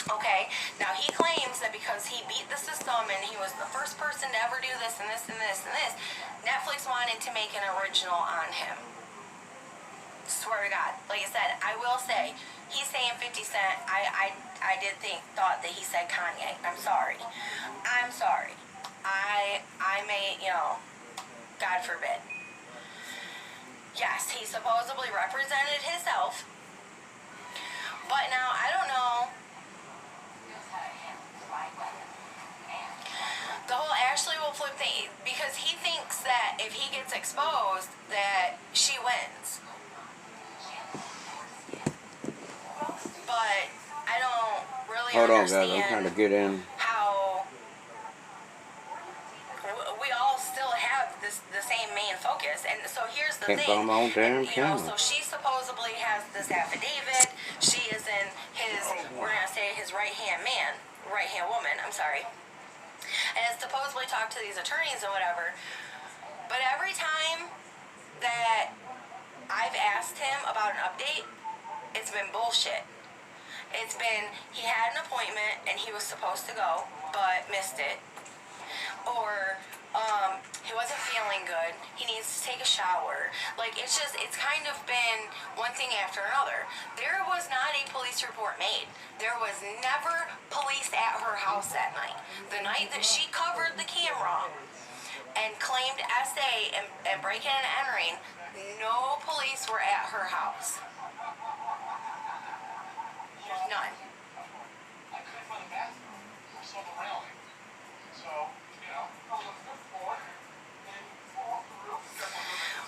Okay, now he claims that because he beat the system and he was the first person to ever do this and this and this and this, Netflix wanted to make an original on him. Swear to God. Like I said, I will say, he's saying 50 Cent. I thought that he said Kanye. I'm sorry. I'm sorry. I may, God forbid. Yes, he supposedly represented himself. But now, I don't know. The whole Ashley will flip thing, because he thinks that if he gets exposed, that she wins. But I don't really Hold on, understand. guys. I'm trying to get in. How we all still have the same main focus. And so here's the thing. Can't find my own damn camera. So she supposedly has this affidavit. She is in his, we're going to say his right-hand woman, I'm sorry. And has supposedly talked to these attorneys or whatever. But every time that I've asked him about an update, it's been bullshit. It's been, he had an appointment and he was supposed to go, but missed it. Or, he wasn't feeling good. He needs to take a shower. Like, it's kind of been one thing after another. There was not a police report made. There was never police at her house that night. The night that she covered the camera and claimed SA and breaking and entering, no police were at her house. None.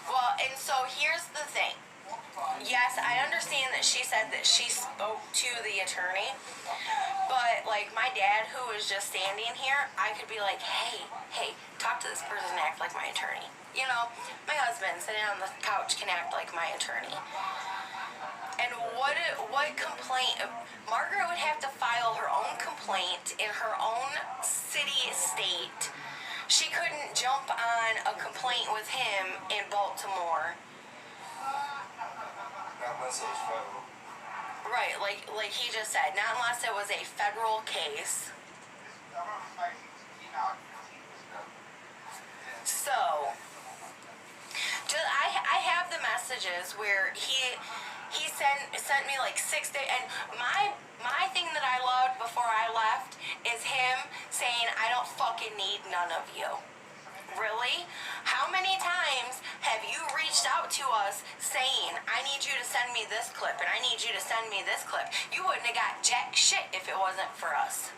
Well, and so here's the thing. Yes, I understand that she said that she spoke to the attorney, but like my dad, who was just standing here, I could be like, hey, talk to this person and act like my attorney. You know, my husband sitting on the couch can act like my attorney. And what complaint? Margaret would have to file her own complaint in her own city, state. She couldn't jump on a complaint with him in Baltimore. Right, like he just said, not unless it was a federal case. So, I have the messages where he sent me like 6 days, and my thing that I loved before I left is him saying, I don't fucking need none of you. Really? How many times have you reached out to us saying, I need you to send me this clip and I need you to send me this clip? You wouldn't have got jack shit if it wasn't for us.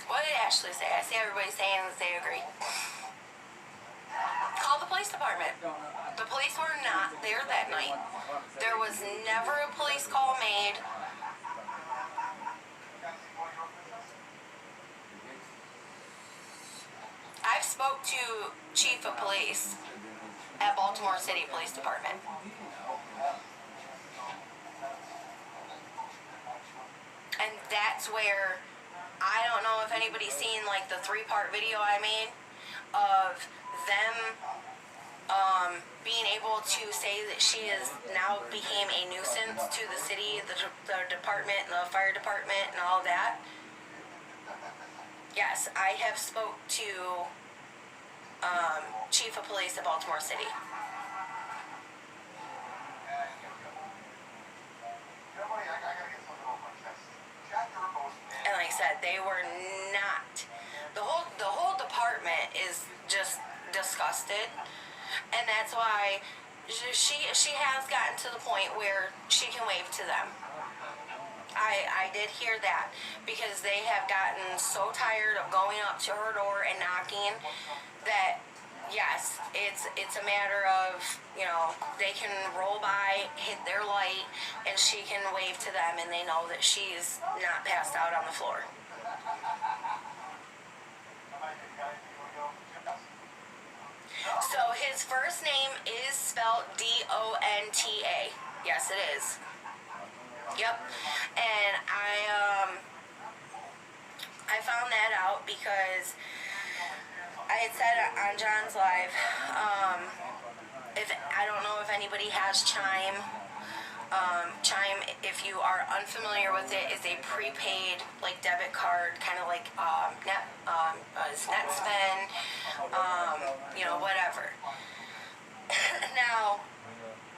What did Ashley say? I see everybody saying that they agree. Call the police department. The police were not there that night. There was never a police call made. I've spoke to Chief of Police at Baltimore City Police Department. And that's where, I don't know if anybody's seen like the 3-part video I made of them being able to say that she is now became a nuisance to the city, the department, the fire department, and all that. Yes, I have spoke to Chief of Police at Baltimore City. And like I said, they were not. The whole department is just disgusted, and that's why she has gotten to the point where she can wave to them. I did hear that, because they have gotten so tired of going up to her door and knocking that yes, it's a matter of, they can roll by, hit their light, and she can wave to them, and they know that she's not passed out on the floor. So his first name is spelled Donta. Yes, it is. Yep. And I found that out because I had said on John's live, if I don't know if anybody has Chime. Chime, if you are unfamiliar with it, is a prepaid like debit card, kind of like Netspend, whatever. Now,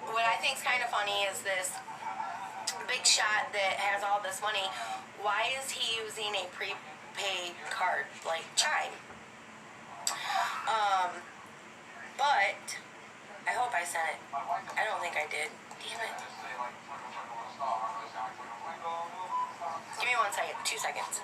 what I think is kind of funny is this big shot that has all this money. Why is he using a prepaid card like Chime? But I hope I sent it. I don't think I did. Damn it. Give me 1 second. 2 seconds.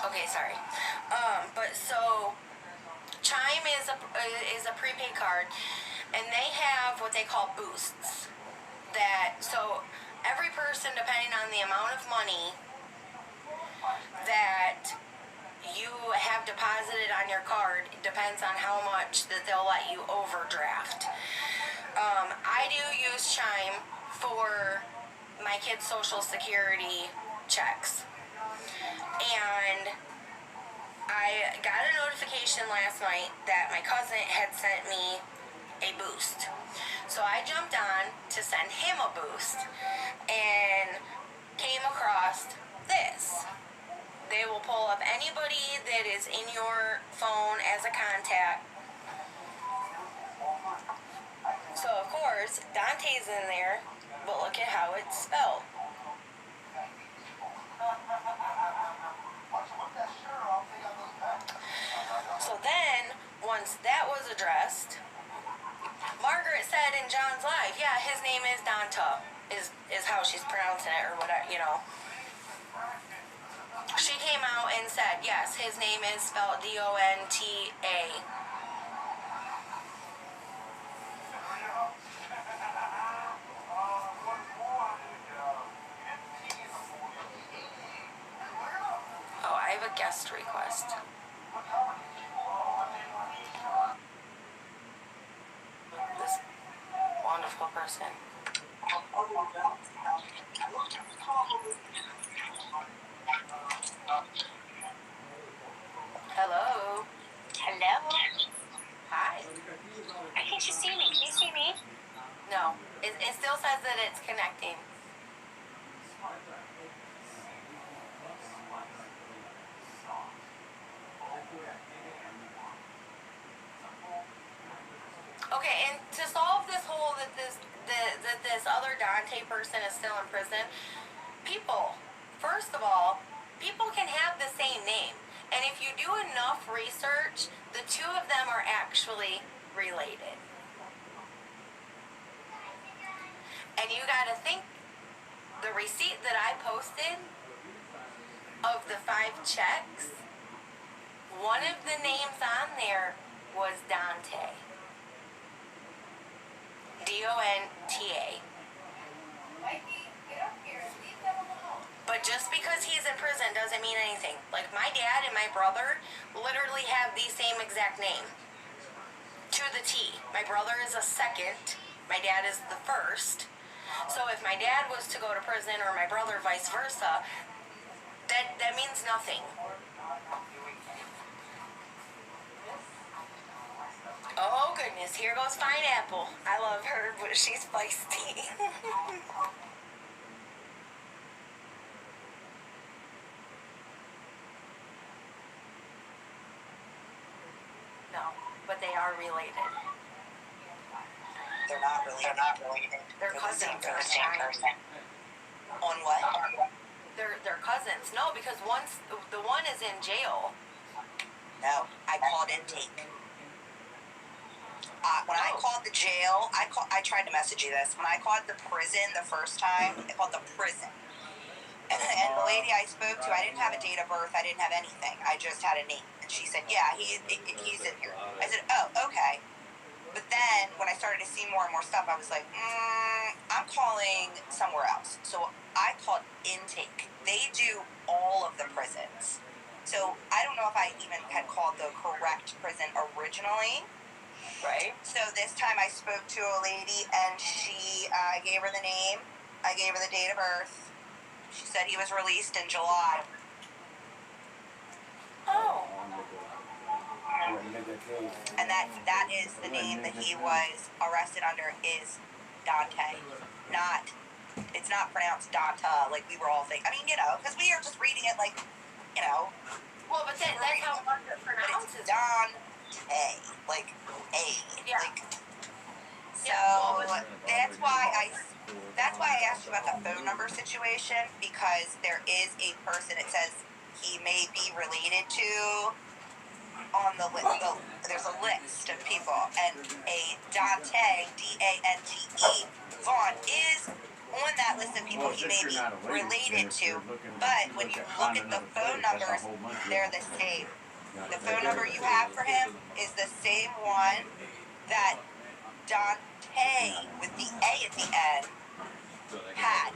Okay, sorry. But so Chime is a prepaid card, and they have what they call boosts. So every person, depending on the amount of money that you have deposited on your card, depends on how much that they'll let you overdraft. I do use Chime for my kids' Social Security checks. And I got a notification last night that my cousin had sent me a boost. So I jumped on to send him a boost and came across this. They will pull up anybody that is in your phone as a contact. So of course, Dante's in there, but look at how it's spelled. So then, once that was addressed, Margaret said in John's live, yeah, his name is Donta, is how she's pronouncing it or whatever, She came out and said, yes, his name is spelled Donta. Oh, I have a guest request. This wonderful person. Hello. Hello. Hi. I can't you see me? Can you see me? No, it still says that it's connecting. Okay, and to solve this whole that this other Dante person is still in prison, first of all, people can have the same name. And if you do enough research, the two of them are actually related. And you gotta think, the receipt that I posted of the 5 checks, one of the names on there was Dante. Donta. But just because he's in prison doesn't mean anything. Like, my dad and my brother literally have the same exact name. To the T. My brother is a second. My dad is the first. So if my dad was to go to prison or my brother vice versa, that means nothing. Oh goodness, here goes Pineapple. I love her, but she's feisty. No, but they are related. They're not related. They're cousins. They're the same person. On what? They're cousins. No, because the one is in jail. No, I called intake. When I called the jail, I tried to message you this. When I called the prison the first time, I called the prison. And the lady I spoke to, I didn't have a date of birth. I didn't have anything. I just had a name. And she said, yeah, he's in here. I said, oh, okay. But then when I started to see more and more stuff, I was like, I'm calling somewhere else. So I called Intake. They do all of the prisons. So I don't know if I even had called the correct prison originally. Right. So this time I spoke to a lady and she gave her the name. I gave her the date of birth. She said he was released in July. Oh. And that is the name that he was arrested under is Dante. It's not pronounced Danta like we were all thinking. I mean, because we are just reading it like, Well, but that's how it but pronounces. it's Dante, like A. Yeah. Like, so that's why I asked you about the phone number situation, because there is a person, it says he may be related to on the list. There's a list of people, and a Dante, Dante, Vaughn is on that list of people he may be related to. But when you look at the phone numbers, they're the same. The phone number you have for him is the same one that Dante with the A at the end had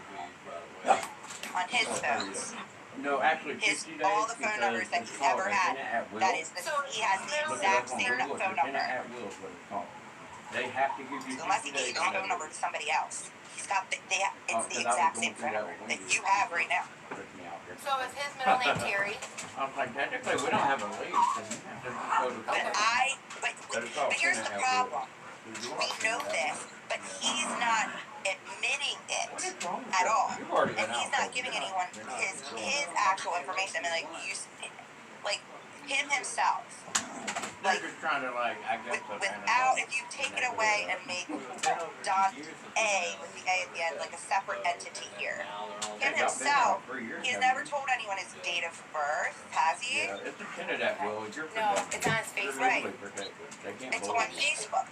on his phones. No, actually, 50 days. All the phone numbers that he's ever had, that is he has the exact same phone number. At will is what it's called. They have to give you 50 days. Unless he gave his phone number to somebody else. He's got it's the exact same phone number that you have right now. So is his middle name Terry? I'm like, technically, we don't have a lease, and you have to go to But here's the problem. We know this, but he's not admitting it at all, and he's not giving anyone his actual information. I mean, like him himself. They're just trying to Without, if you take it away and make Don A with the A at the end like a separate entity here. Him himself, he's never told anyone his date of birth, has he? Yeah, it's intended at will. You're No, protected. it's on his face. You're Right. legally protected. They can't It's bully on you. Facebook.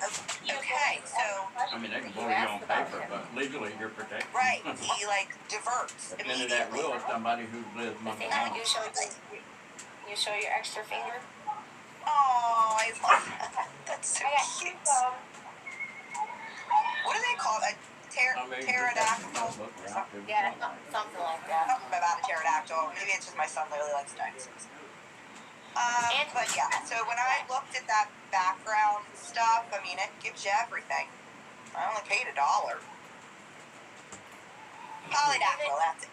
Okay, so I mean, they can bully you on paper, but legally you're protected. right, he diverts Intended at immediately. will is somebody who lives See months how long. you show your extra finger? Oh, I love that. That's so I got cute. some. What do they call that? Pterodactyl? Yeah, something like that. Something about a pterodactyl. Maybe it's just my son really likes dinosaurs. But yeah, so when I looked at that background stuff, I mean, it gives you everything. I only paid $1. Polydactyl, that's it.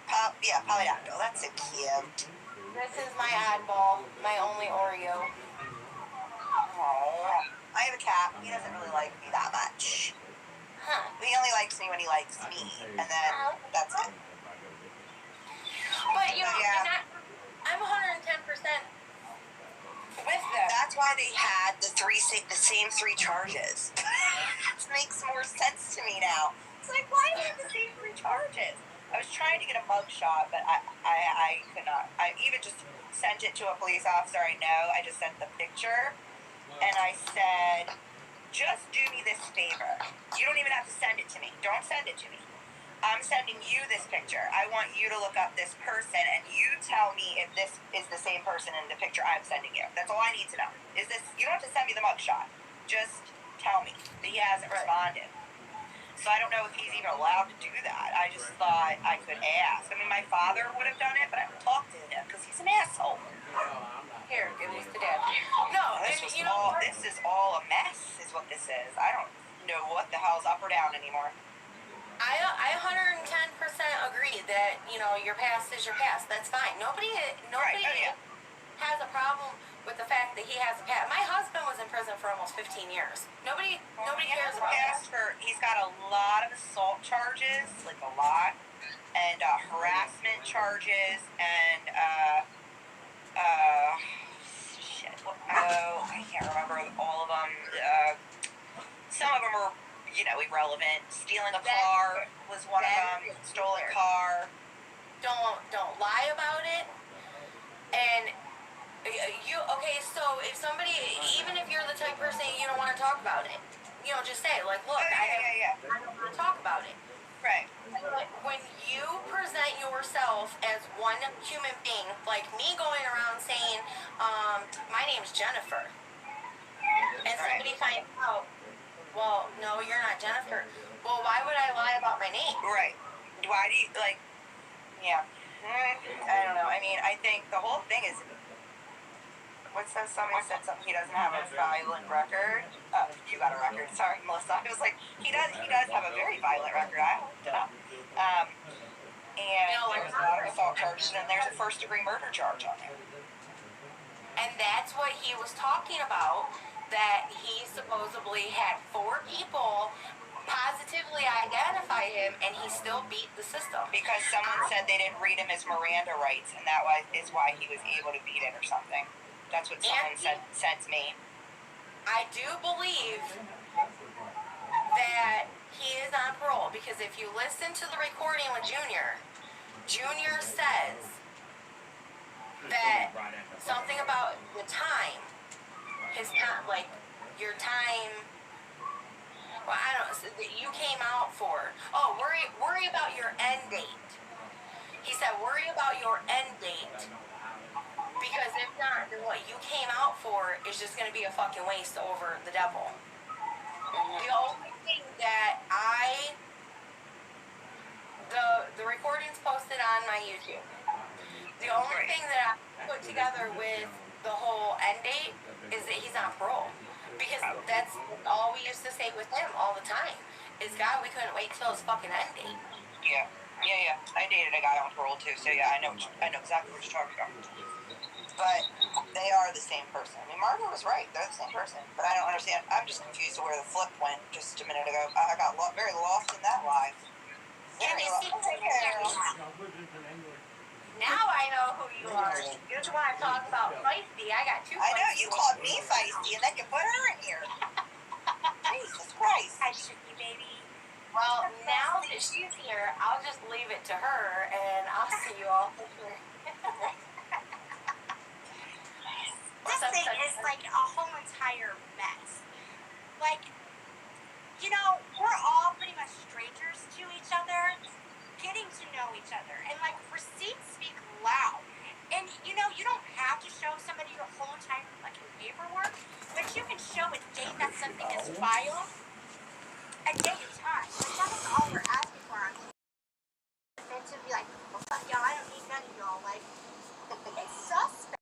Polydactyl, that's so cute. This is my oddball, my only Oreo. Oh, I have a cat. He doesn't really like me that much. Huh. He only likes me when he likes me, and then that's it. But you know, Yeah. I'm 110% with them. That's why they had the same three charges. It makes more sense to me now. It's like, why do they have the same 3 charges? I was trying to get a mugshot, but I could not. I even just sent it to a police officer I know. I just sent the picture, and I said, just do me this favor. You don't even have to send it to me. Don't send it to me. I'm sending you this picture. I want you to look up this person, and you tell me if this is the same person in the picture I'm sending you. That's all I need to know. Is this? You don't have to send me the mugshot. Just tell me that he hasn't responded. So I don't know if he's even allowed to do that. I just thought I could ask. I mean, my father would have done it, but I don't talk to him because he's an asshole. Here, give these to Dad. No, This and is you know, all a mess, is what this is. I don't know what the hell's up or down anymore. I 110% agree that, you know, your past is your past. That's fine. Nobody Right, oh, yeah. has a problem with the fact that he has a past. My husband was in prison for almost 15 years. Nobody cares about that. He's got a lot of assault charges, like a lot, and harassment charges, and I can't remember all of them. Some of them are, irrelevant. Stealing a car was one of them. Stolen car. Don't lie about it. And so if somebody, even if you're the type of person you don't want to talk about it, just say, like, look, I don't want to talk about it. Right. When you present yourself as one human being, like me going around saying, my name's Jennifer, and somebody finds out, well, no, you're not Jennifer. Well, why would I lie about my name? Right. Why do you, like, yeah. I don't know. I mean, I think the whole thing is, what's that? Somebody said something, he doesn't have a violent record. Oh, you got a record. Sorry, Melissa. I was like, he does have a very violent record. I looked it up. And there's a lot of assault charges, and there's a first-degree murder charge on there. And that's what he was talking about, that he supposedly had 4 people positively identify him, and he still beat the system. Because someone said they didn't read him his Miranda rights, and that is why he was able to beat it or something. That's what someone said to me. I do believe that he is on parole, because if you listen to the recording with Junior, Junior says that something about the time, his time, like your time. Well, I don't know, that you came out for. Oh, worry about your end date. He said, worry about your end date. Because if not, then what you came out for is just going to be a fucking waste over the devil. The only thing that the recording's posted on my YouTube. The only thing that I put together with the whole end date is that he's on parole. Because that's all we used to say with him all the time. Is, God, we couldn't wait till his fucking end date. Yeah. I dated a guy on parole too, so yeah, I know exactly what you're talking about. But they are the same person. I mean, Margaret was right; they're the same person. But I don't understand. I'm just confused to where the flip went just a minute ago. I got very lost in that live. Now I know who you are. You just want to talk about feisty. I got 2 I know you called me feisty, and then you put her in here. Jesus Christ! I should be, baby. Well, now that she's here, I'll just leave it to her, and I'll see you all later. This thing is like a whole entire mess. Like, you know, we're all pretty much strangers to each other, getting to know each other, and like receipts speak loud. And you know, you don't have to show somebody your whole entire fucking paperwork, but you can show a date that something is filed, a date and time. Like that's all we're asking for. And to be like, well, fuck y'all, I don't need none of y'all. Like, it's suspect.